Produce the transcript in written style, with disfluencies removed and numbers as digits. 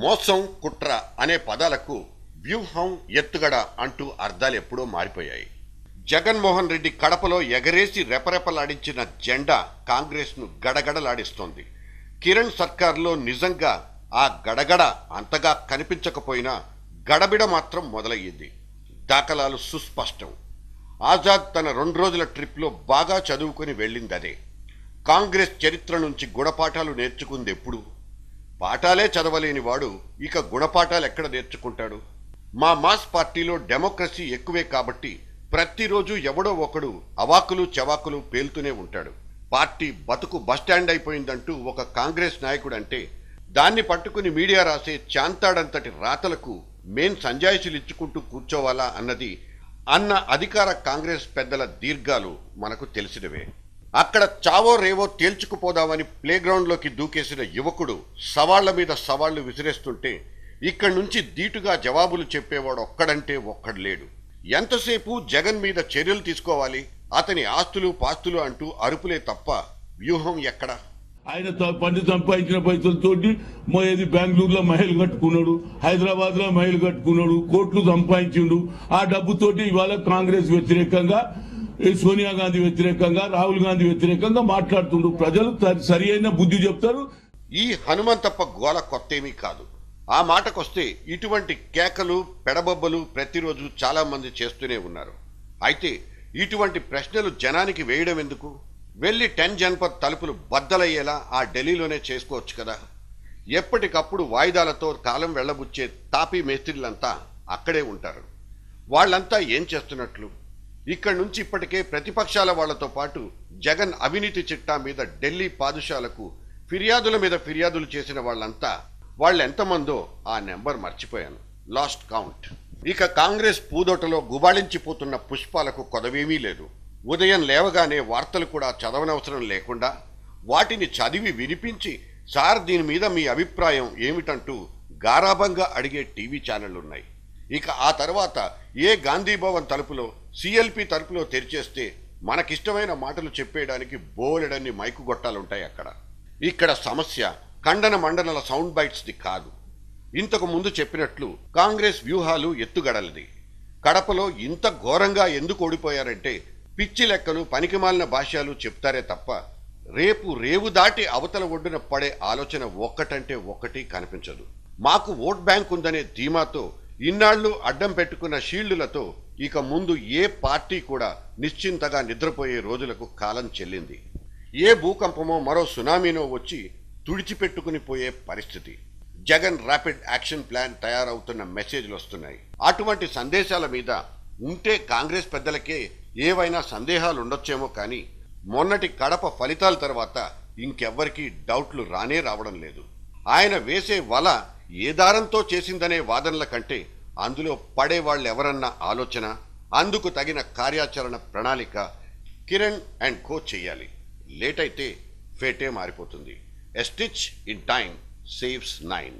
మోసం కుట్ర అనే పదాలకు వ్యూహం ఎత్తుగడ అంటూ అర్థాలు ఎప్పుడో మారిపోయాయి. జగన్మోహన్ రెడ్డి కడపలో ఎగరేసి రెపరెపలాడించిన జెండా కాంగ్రెస్ను గడగడలాడిస్తోంది. కిరణ్ సర్కార్లో నిజంగా ఆ గడగడ అంతగా కనిపించకపోయినా గడబిడ మాత్రం మొదలయ్యింది. దాఖలాలు సుస్పష్టం. ఆజాద్ తన 2 రోజుల ట్రిప్లో బాగా చదువుకొని వెళ్ళిందదే. కాంగ్రెస్ చరిత్ర నుంచి గుణపాఠాలు నేర్చుకుంది ఎప్పుడు? పాఠాలే చదవలేని వాడు ఇక గుణపాఠాలు ఎక్కడ నేర్చుకుంటాడు? మా మాస్ పార్టీలో డెమోక్రసీ ఎక్కువే కాబట్టి ప్రతిరోజు ఎవడో ఒకడు అవాకులు చవాకులు పేలుతూనే ఉంటాడు. పార్టీ బతుకు బస్టాండ్ అయిపోయిందంటూ ఒక కాంగ్రెస్ నాయకుడు అంటే దాన్ని పట్టుకుని మీడియా రాసే చాంతాడంతటి రాతలకు మేం సంజాయిషీలు ఇచ్చుకుంటూ కూర్చోవాలా అన్న అధికార కాంగ్రెస్ పెద్దల దీర్ఘాలు మనకు తెలిసినవే. అక్కడ చావో రేవో తేల్చుకుపోదామని ప్లేగ్రౌండ్లోకి దూకేసిన యువకుడు సవాళ్ల మీద సవాళ్లు విసిరేస్తుంటే ఇక్కడి నుంచి ధీటుగా జవాబులు చెప్పేవాడు ఒక్కడంటే ఒక్కడు లేడు. ఎంతసేపు జగన్ మీద చర్యలు తీసుకోవాలి, అతని ఆస్తులు పాస్తులు అంటూ అరుపులే తప్ప వ్యూహం ఎక్కడ? ఆయన పండి సంపాదించిన పైసలతోటి ఏది బెంగళూరులో మహిళ కట్టుకున్నాడు, హైదరాబాద్ లో మహిళ కట్టుకున్నాడు, కోట్లు సంపాదించిండు. ఆ డబ్బుతోటి ఇవాళ కాంగ్రెస్ వ్యతిరేకంగా, సోనియా గాంధీ వ్యతిరేకంగా, రాహుల్ గాంధీ వ్యతిరేకంగా మాట్లాడుతుండు. ప్రజలు సరి అయిన బుద్ధి చెప్తారు. ఈ హనుమంతప్ప గోల కొత్తేమీ కాదు. ఆ మాటకొస్తే ఇటువంటి కేకలు పెడబొబ్బలు ప్రతిరోజు చాలా మంది చేస్తూనే ఉన్నారు. అయితే ఇటువంటి ప్రశ్నలు జనానికి వేయడం ఎందుకు? వెళ్ళి 10 జనపద్ తలుపులు బద్దలయ్యేలా ఆ ఢిల్లీలోనే చేసుకోవచ్చు కదా. ఎప్పటికప్పుడు వాయిదాలతో కాలం వెళ్లబుచ్చే తాపీ మేస్త్రీలంతా అక్కడే ఉంటారు. వాళ్ళంతా ఏం చేస్తున్నట్లు? ఇక్కడి నుంచి ఇప్పటికే ప్రతిపక్షాల వాళ్లతో పాటు జగన్ అవినీతి చిట్టా మీద ఢిల్లీ పాదుషాలకు ఫిర్యాదుల మీద ఫిర్యాదులు చేసిన వాళ్ళెంతమందో ఆ నెంబర్ మర్చిపోయాను. Last count. ఇక కాంగ్రెస్ పూదోటలో గుబాళించిపోతున్న పుష్పాలకు కొదవేమీ లేదు. ఉదయం లేవగానే వార్తలు కూడా చదవనవసరం లేకుండా వాటిని చదివి వినిపించి సార్ దీని మీద మీ అభిప్రాయం ఏమిటంటూ గారాబంగా అడిగే టీవీ ఛానళ్లున్నాయి. ఇక ఆ తర్వాత ఏ గాంధీభవన్ తలుపులో సిఎల్పి తలుపులో తెరిచేస్తే మనకిష్టమైన మాటలు చెప్పేయడానికి బోలెడన్ని మైకు గొట్టాలుంటాయి అక్కడ. ఇక్కడ సమస్య ఖండన మండనల సౌండ్ బైట్స్ది కాదు. ఇంతకు ముందు చెప్పినట్లు కాంగ్రెస్ వ్యూహాలు ఎత్తుగడలది. కడపలో ఇంత ఘోరంగా ఎందుకు ఓడిపోయారంటే పిచ్చి లెక్కలు పనికిమాలిన భాష్యాలు చెప్తారే తప్ప రేపు రేవు దాటి అవతల ఒడ్డున పడే ఆలోచన ఒక్కటంటే ఒక్కటి కనిపించదు. మాకు ఓట్ బ్యాంక్ ఉందనే ధీమాతో ఇన్నాళ్లు అడ్డం పెట్టుకున్న షీల్డులతో ఇక ముందు ఏ పార్టీ కూడా నిశ్చింతగా నిద్రపోయే రోజులకు కాలం చెల్లింది. ఏ భూకంపమో మరో సునామీనో వచ్చి తుడిచిపెట్టుకుని పోయే పరిస్థితి. జగన్ ర్యాపిడ్ యాక్షన్ ప్లాన్ తయారవుతున్న మెసేజ్లు వస్తున్నాయి. అటువంటి సందేశాల మీద ఉంటే కాంగ్రెస్ పెద్దలకే ఏవైనా సందేహాలు ఉండొచ్చేమో కానీ మొన్నటి కడప ఫలితాల తర్వాత ఇంకెవ్వరికీ డౌట్లు రానే రావడం లేదు. ఆయన వేసే వల ఏ దారంతో చేసిందనే వాదనల కంటే అందులో పడేవాళ్ళెవరన్న ఆలోచన, అందుకు తగిన కార్యాచరణ ప్రణాళిక కిరణ్ అండ్ కో చెయ్యాలి. లేట్ అయితే ఫేటే మారిపోతుంది. A stitch in time saves 9.